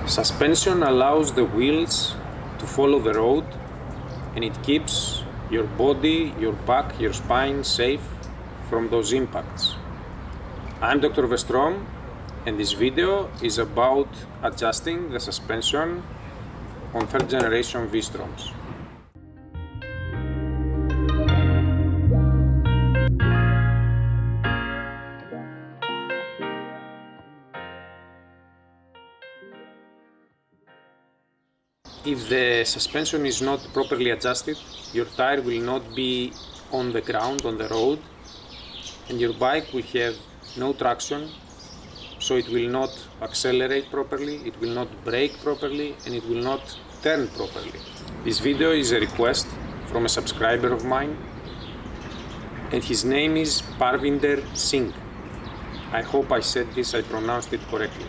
Suspension allows the wheels to follow the road, and it keeps your body, your back, your spine safe from those impacts. I'm Dr. Westrom, and this video is about adjusting the suspension on third generation V-Stroms. If the suspension is not properly adjusted, your tire will not be on the ground, on the road, and your bike will have no traction, so it will not accelerate properly, it will not brake properly, and it will not turn properly. This video is a request from a subscriber of mine, and his name is Parvinder Singh. I hope I pronounced it correctly.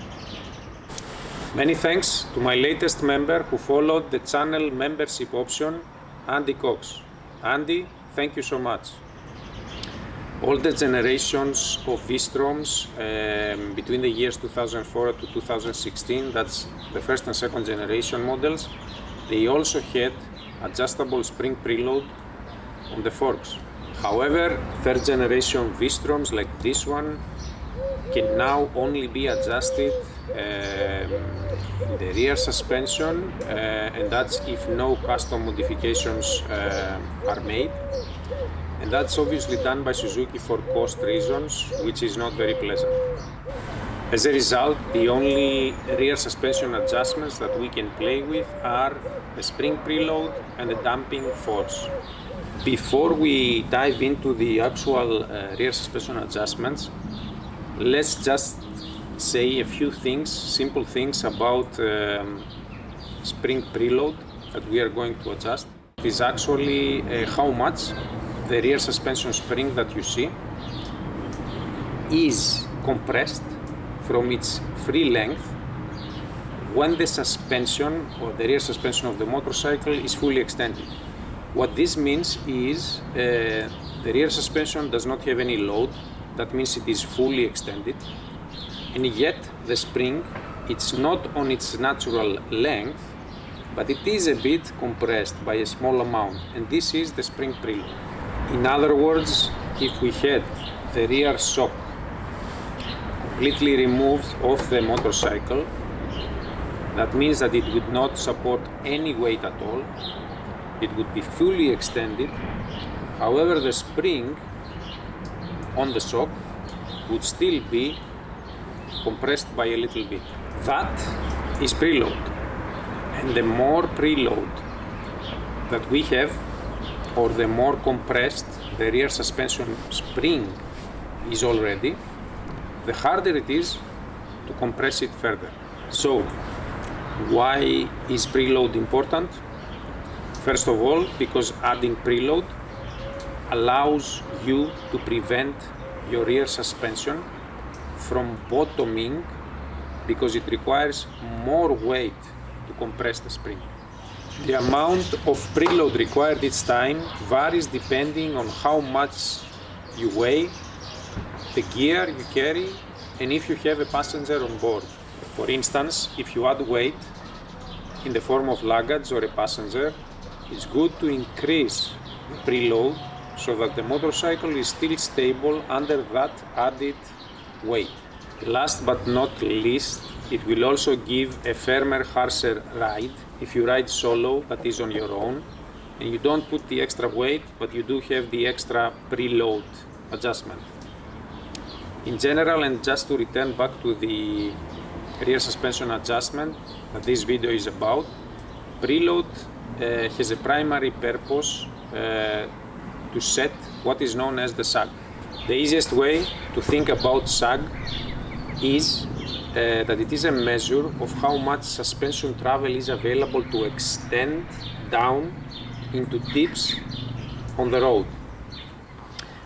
Many thanks to my latest member who followed the channel membership option, Andy Cox. Andy, thank you so much. All the generations of V-Stroms between the years 2004 to 2016, that's the first and second generation models, they also had adjustable spring preload on the forks. However, third generation V-Stroms like this one can now only be adjusted in the rear suspension, and that's if no custom modifications are made, and that's obviously done by Suzuki for cost reasons, which is not very pleasant. As a result, the only rear suspension adjustments that we can play with are the spring preload and the damping force. Before we dive into the actual rear suspension adjustments, let's just say a few things, simple things about spring preload that we are going to adjust. It is actually how much the rear suspension spring that you see is compressed from its free length when the suspension or the rear suspension of the motorcycle is fully extended. What this means is the rear suspension does not have any load. That means it is fully extended, and yet the spring, it's not on its natural length, but it is a bit compressed by a small amount, and this is the spring preload. In other words, if we had the rear shock completely removed off the motorcycle, that means that it would not support any weight at all. It would be fully extended. However, the spring on the shock would still be compressed by a little bit. That is preload, and the more preload that we have, or the more compressed the rear suspension spring is already, the harder it is to compress it further. So, why is preload important? First of all, because adding preload allows you to prevent your rear suspension from bottoming, because it requires more weight to compress the spring. The amount of preload required each time varies depending on how much you weigh, the gear you carry, and if you have a passenger on board. For instance, if you add weight in the form of luggage or a passenger, it's good to increase the preload so that the motorcycle is still stable under that added weight. Last but not least, it will also give a firmer, harsher ride if you ride solo, that is on your own, and you don't put the extra weight, but you do have the extra preload adjustment. In general, and just to return back to the rear suspension adjustment that this video is about, preload has a primary purpose to set what is known as the sag. The easiest way to think about sag is that it is a measure of how much suspension travel is available to extend down into dips on the road.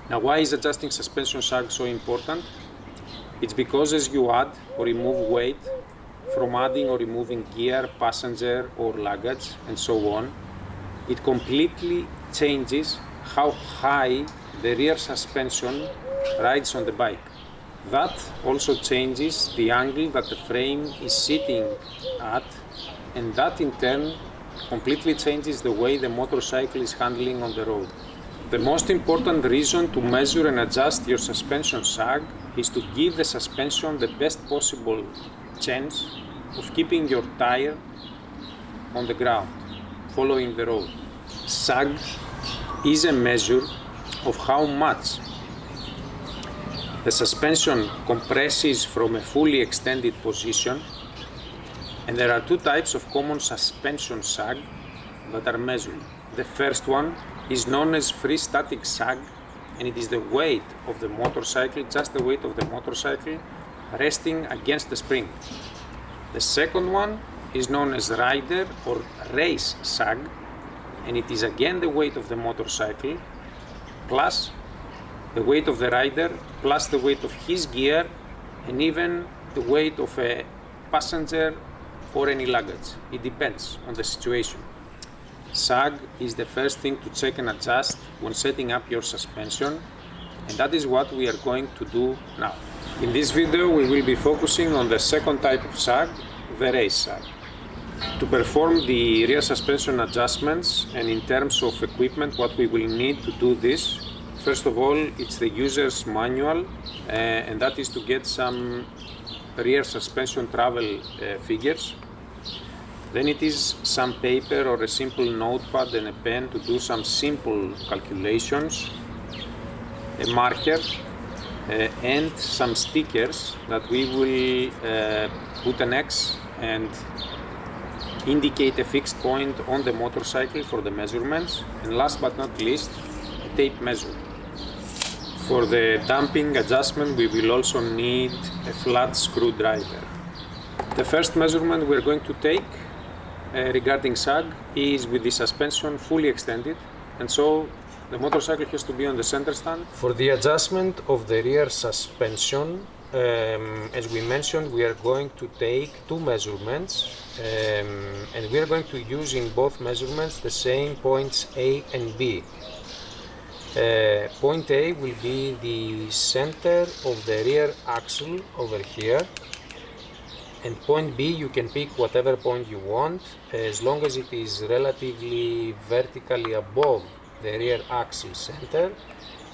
Now, why is adjusting suspension sag so important? It's because as you add or remove weight from adding or removing gear, passenger or luggage and so on, it completely changes how high the rear suspension rides on the bike. That also changes the angle that the frame is sitting at, and that in turn completely changes the way the motorcycle is handling on the road. The most important reason to measure and adjust your suspension sag is to give the suspension the best possible chance of keeping your tire on the ground, following the road. Sag is a measure of how much the suspension compresses from a fully extended position, and there are two types of common suspension sag that are measured. The first one is known as free static sag, and it is the weight of the motorcycle, just the weight of the motorcycle, resting against the spring. The second one is known as rider or race sag, and it is again the weight of the motorcycle plus the weight of the rider plus the weight of his gear and even the weight of a passenger or any luggage. It depends on the situation. Sag is the first thing to check and adjust when setting up your suspension, and that is what we are going to do now. In this video we will be focusing on the second type of sag, the race sag. To perform the rear suspension adjustments and in terms of equipment what we will need to do this, first of all it's the user's manual, and that is to get some rear suspension travel figures. Then it is some paper or a simple notepad and a pen to do some simple calculations, a marker, and some stickers that we will put an X and indicate a fixed point on the motorcycle for the measurements, and last but not least, a tape measure. For the damping adjustment we will also need a flat screwdriver. The first measurement we are going to take regarding sag is with the suspension fully extended, and so the motorcycle has to be on the center stand. For the adjustment of the rear suspension, as we mentioned, we are going to take two measurements, and we are going to use in both measurements the same points A and B. Point A will be the center of the rear axle over here, and point B you can pick whatever point you want as long as it is relatively vertically above the rear axle center.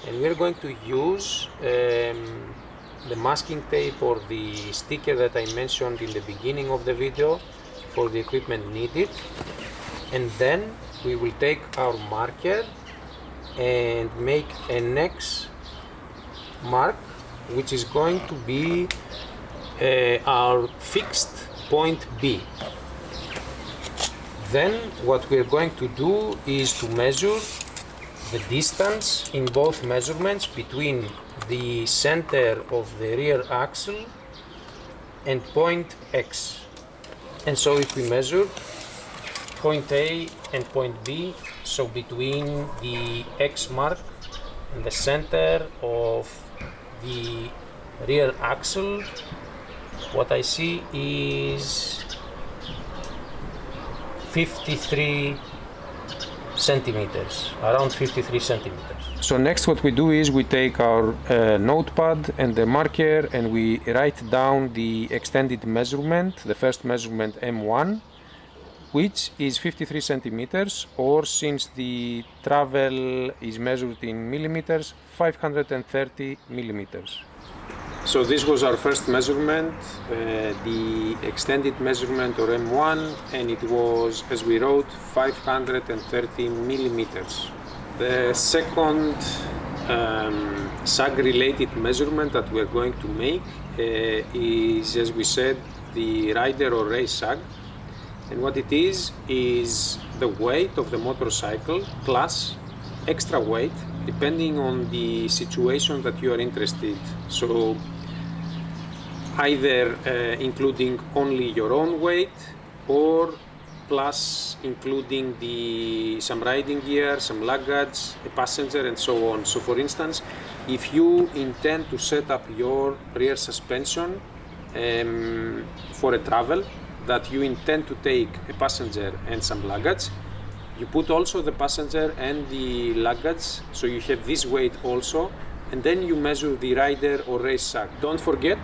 And we are going to use the masking tape or the sticker that I mentioned in the beginning of the video for the equipment needed, and then we will take our marker and make an X mark which is going to be our fixed point B. Then what we are going to do is to measure the distance in both measurements between the center of the rear axle and point X. And so if we measure point A and point B, so between the X mark and the center of the rear axle, what I see is 53 centimeters, around 53 centimeters. So next what we do is we take our notepad and the marker and we write down the extended measurement, the first measurement M1, which is 53 centimeters, or since the travel is measured in millimeters, 530 millimeters. So this was our first measurement, the extended measurement or M1, and it was, as we wrote, 530 millimeters. The second sag-related measurement that we are going to make is, as we said, the rider or race sag. And what it is the weight of the motorcycle plus extra weight depending on the situation that you are interested. So either including only your own weight or plus including some riding gear, some luggage, a passenger and so on. So for instance, if you intend to set up your rear suspension for a travel that you intend to take a passenger and some luggage, you put also the passenger and the luggage, so you have this weight also, and then you measure the rider or race sag. Don't forget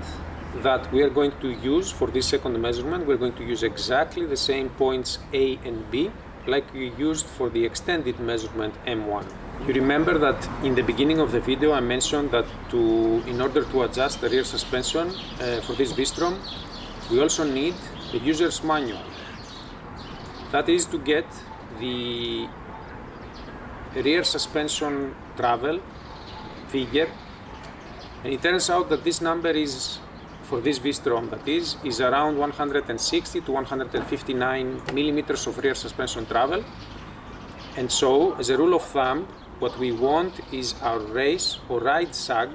that we are going to use, for this second measurement, we're going to use exactly the same points A and B like we used for the extended measurement M1. You remember that in the beginning of the video I mentioned that in order to adjust the rear suspension for this V-Strom, we also need the user's manual. That is to get the rear suspension travel figure, and it turns out that this number is, for this V-Strom that is around 160 to 159 millimeters of rear suspension travel. And so, as a rule of thumb, what we want is our race or ride sag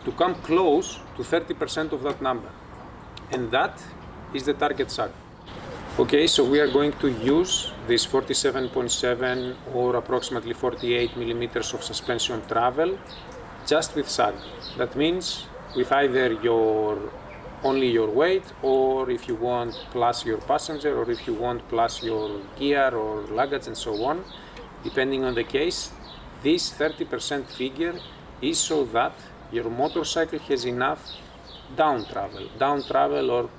to come close to 30% of that number, and that is the target sag. Okay, so we are going to use this 47.7 or approximately 48 millimeters of suspension travel just with sag. That means with either only your weight, or if you want plus your passenger, or if you want plus your gear or luggage and so on, depending on the case. This 30% figure is so that your motorcycle has enough down travel or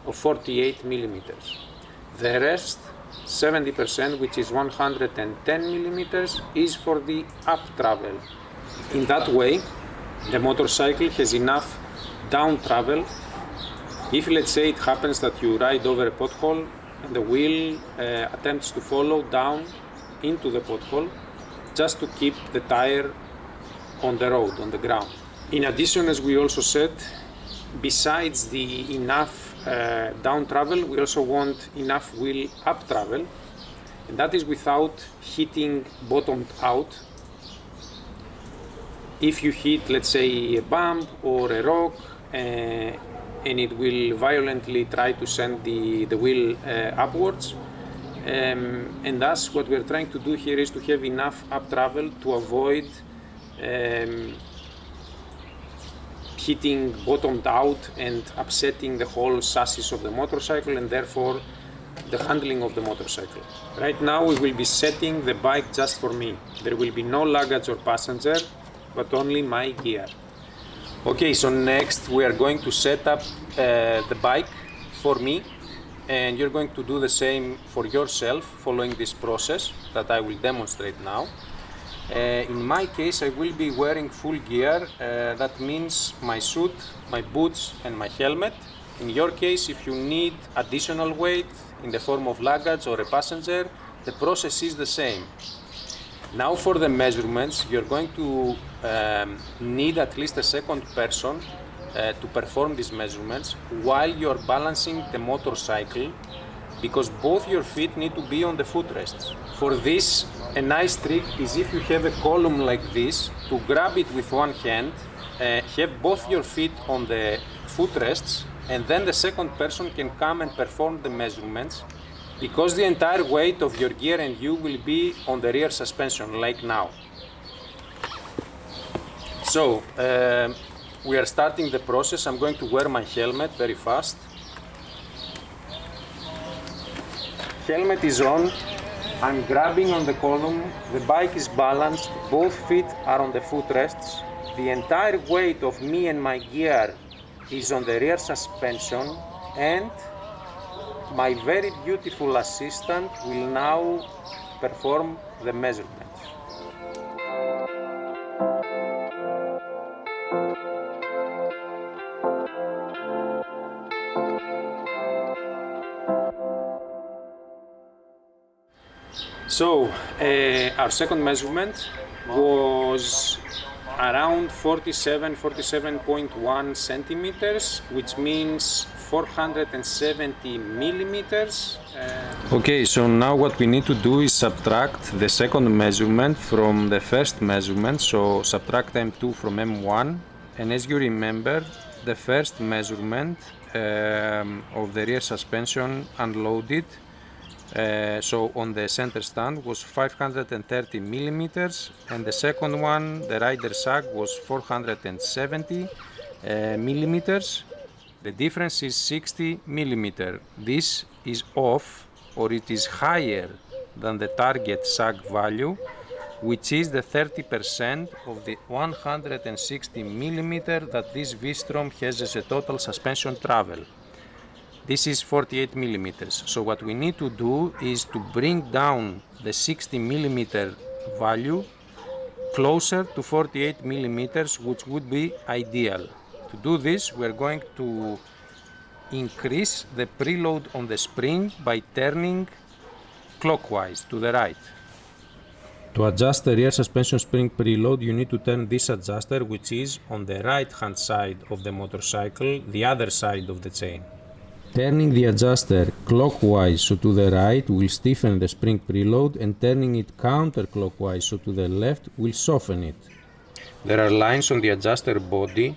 of 48 millimeters. The rest, 70%, which is 110 millimeters, is for the up travel. In that way, the motorcycle has enough down travel. If, let's say, it happens that you ride over a pothole and the wheel attempts to follow down into the pothole, just to keep the tire on the road, on the ground. In addition, as we also said, besides the enough down travel, we also want enough wheel up travel, and that is without hitting bottomed out. If you hit, let's say, a bump or a rock, and it will violently try to send the wheel upwards, and thus what we're trying to do here is to have enough up travel to avoid hitting bottomed out and upsetting the whole chassis of the motorcycle, and therefore the handling of the motorcycle. Right now we will be setting the bike just for me. There will be no luggage or passenger, but only my gear. Okay, so next we are going to set up the bike for me, and you're going to do the same for yourself following this process that I will demonstrate now. In my case, I will be wearing full gear. That means my suit, my boots, and my helmet. In your case, if you need additional weight in the form of luggage or a passenger, the process is the same. Now for the measurements, you're going to need at least a second person to perform these measurements while you're balancing the motorcycle, because both your feet need to be on the footrests. For this, a nice trick is, if you have a column like this, to grab it with one hand, have both your feet on the footrests, and then the second person can come and perform the measurements, because the entire weight of your gear and you will be on the rear suspension, like now. So, we are starting the process. I'm going to wear my helmet very fast. Helmet is on. I'm grabbing on the column. The bike is balanced. Both feet are on the footrests. The entire weight of me and my gear is on the rear suspension, and my very beautiful assistant will now perform the measurements. So, our second measurement was around 47.1 centimeters, which means 470 millimeters. Okay, so now what we need to do is subtract the second measurement from the first measurement, so subtract M2 from M1, and as you remember, the first measurement of the rear suspension unloaded, so on the center stand, was 530 millimeters, and the second one, the rider sag, was 470 millimeters. The difference is 60 millimeters. This is off, or it is higher than the target sag value, which is the 30% of the 160 millimeter that this V-Strom has as a total suspension travel. This is 48 millimeters. So what we need to do is to bring down the 60 millimeter value closer to 48 millimeters, which would be ideal. To do this, we are going to increase the preload on the spring by turning clockwise to the right. To adjust the rear suspension spring preload, you need to turn this adjuster, which is on the right hand side of the motorcycle, the other side of the chain. Turning the adjuster clockwise, so to the right, will stiffen the spring preload, and turning it counterclockwise, so to the left, will soften it. There are lines on the adjuster body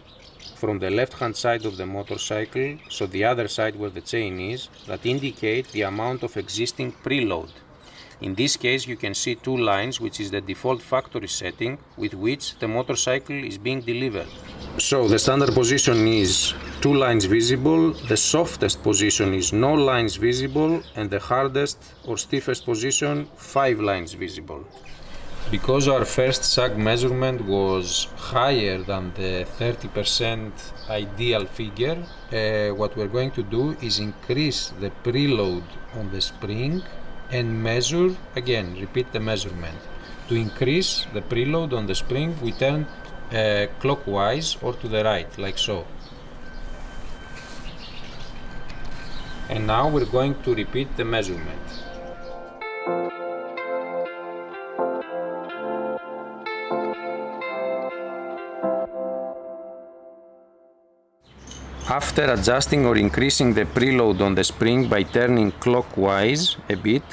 from the left hand side of the motorcycle, so the other side where the chain is, that indicate the amount of existing preload. In this case, you can see two lines, which is the default factory setting with which the motorcycle is being delivered. So the standard position is 2 lines visible, the softest position is no lines visible, and the hardest or stiffest position 5 lines visible. Because our first sag measurement was higher than the 30% ideal figure, what we're going to do is increase the preload on the spring and measure, again, repeat the measurement. To increase the preload on the spring, we turn clockwise or to the right, like so. And now we're going to repeat the measurement. After adjusting or increasing the preload on the spring by turning clockwise a bit,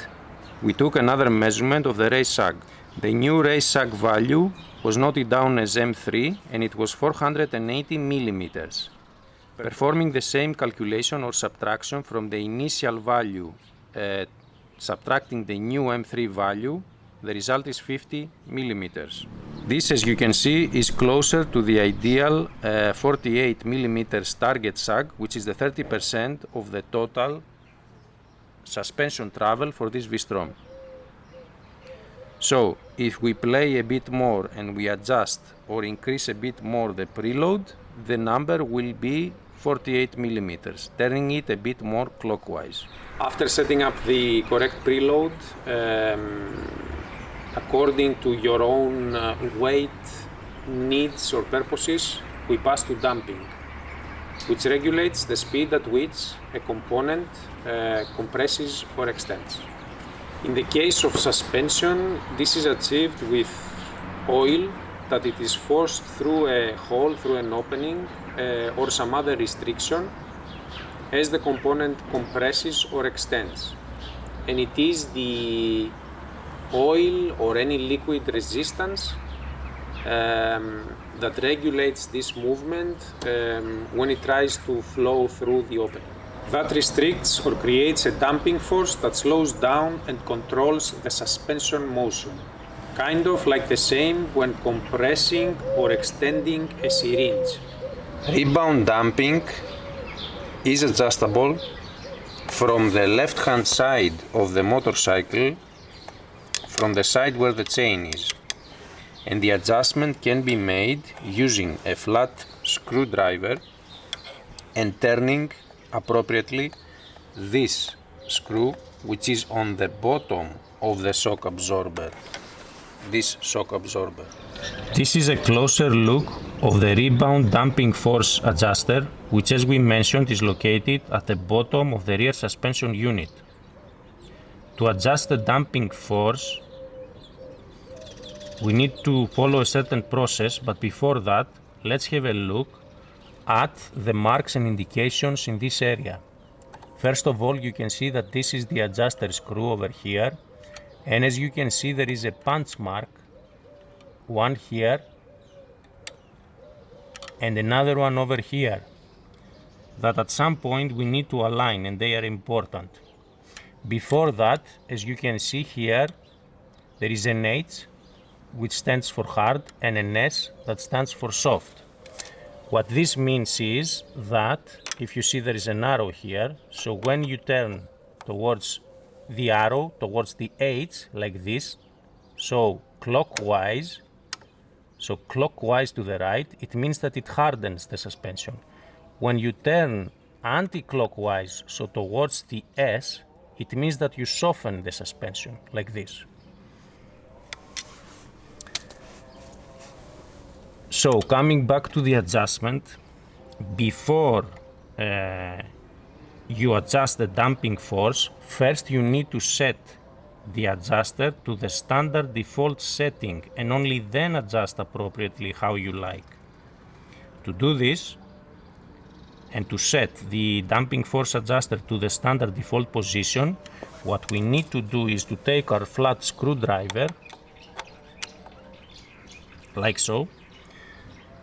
we took another measurement of the race sag. The new race sag value was noted down as M3 and it was 480 millimeters. Performing the same calculation or subtraction from the initial value, subtracting the new M3 value, the result is 50 millimeters. This, as you can see, is closer to the ideal 48 millimeters target sag, which is the 30% of the total suspension travel for this V-Strom. So, if we play a bit more and we adjust or increase a bit more the preload, the number will be 48 millimeters, turning it a bit more clockwise. After setting up the correct preload, according to your own weight, needs or purposes, we pass to damping, which regulates the speed at which a component compresses or extends. In the case of suspension, this is achieved with oil that it is forced through a hole, through an opening or some other restriction as the component compresses or extends. And it is the oil or any liquid resistance that regulates this movement when it tries to flow through the opening. That restricts or creates a damping force that slows down and controls the suspension motion, kind of like the same when compressing or extending a syringe. Rebound damping is adjustable from the left-hand side of the motorcycle, from the side where the chain is, and the adjustment can be made using a flat screwdriver and turning appropriately this screw, which is on the bottom of the shock absorber, this shock absorber. This is a closer look of the rebound damping force adjuster, which, as we mentioned, is located at the bottom of the rear suspension unit. To adjust the damping force, we need to follow a certain process, but before that, let's have a look at the marks and indications in this area. First of all, you can see that this is the adjuster screw over here, and as you can see, there is a punch mark, one here and another one over here, that at some point we need to align, and they are important. Before that, as you can see here, there is an H which stands for hard and an S that stands for soft. What this means is that if you see there is an arrow here, so when you turn towards the arrow, towards the H like this, so clockwise, so clockwise to the right, it means that it hardens the suspension. When you turn anti-clockwise, so towards the S, it means that you soften the suspension, like this. So coming back to the adjustment, before you adjust the damping force, first you need to set the adjuster to the standard default setting and only then adjust appropriately how you like. To do this and to set the damping force adjuster to the standard default position, what we need to do is to take our flat screwdriver, like so,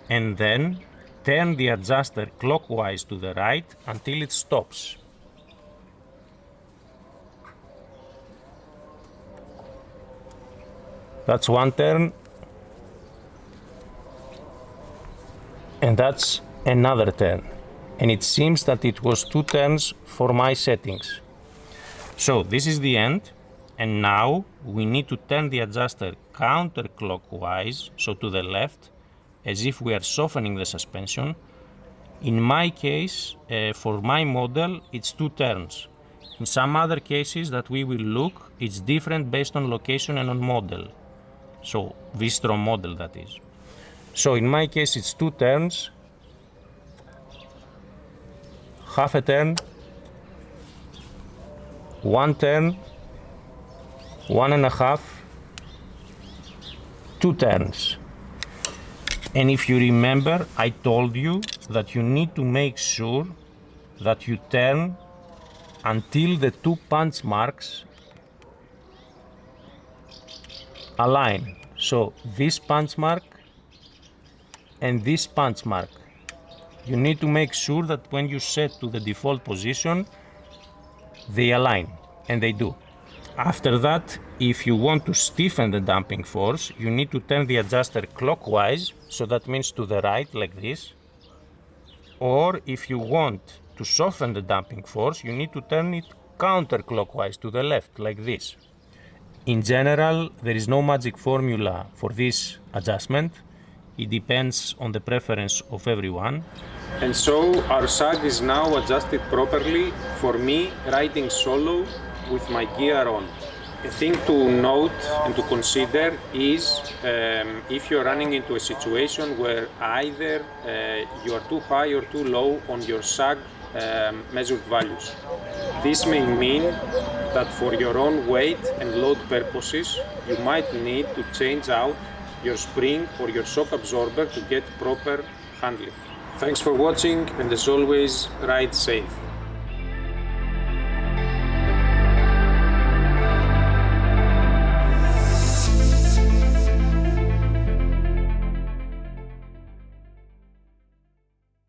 and then turn the adjuster clockwise to the right until it stops. That's one turn, and that's another turn. And it seems that it was 2 turns for my settings. So this is the end, and now we need to turn the adjuster counterclockwise, so to the left, as if we are softening the suspension. In my case, for my model, it's 2 turns. In some other cases that we will look, it's different based on location and on model. So V-Strom model, that is. So in my case, it's 2 turns, half a turn, 1 turn, 1.5, 2 turns. And if you remember, I told you that you need to make sure that you turn until the 2 punch marks align. So this punch mark and this punch mark. You need to make sure that when you set to the default position, they align, and they do. After that, if you want to stiffen the damping force, you need to turn the adjuster clockwise, so that means to the right, like this. Or if you want to soften the damping force, you need to turn it counterclockwise to the left, like this. In general, there is no magic formula for this adjustment. It depends on the preference of everyone. And so our sag is now adjusted properly for me riding solo with my gear on. A thing to note and to consider is if you're running into a situation where either you are too high or too low on your sag measured values. This may mean that for your own weight and load purposes, you might need to change out your spring or your shock absorber to get proper handling. Thanks for watching, and as always, ride safe.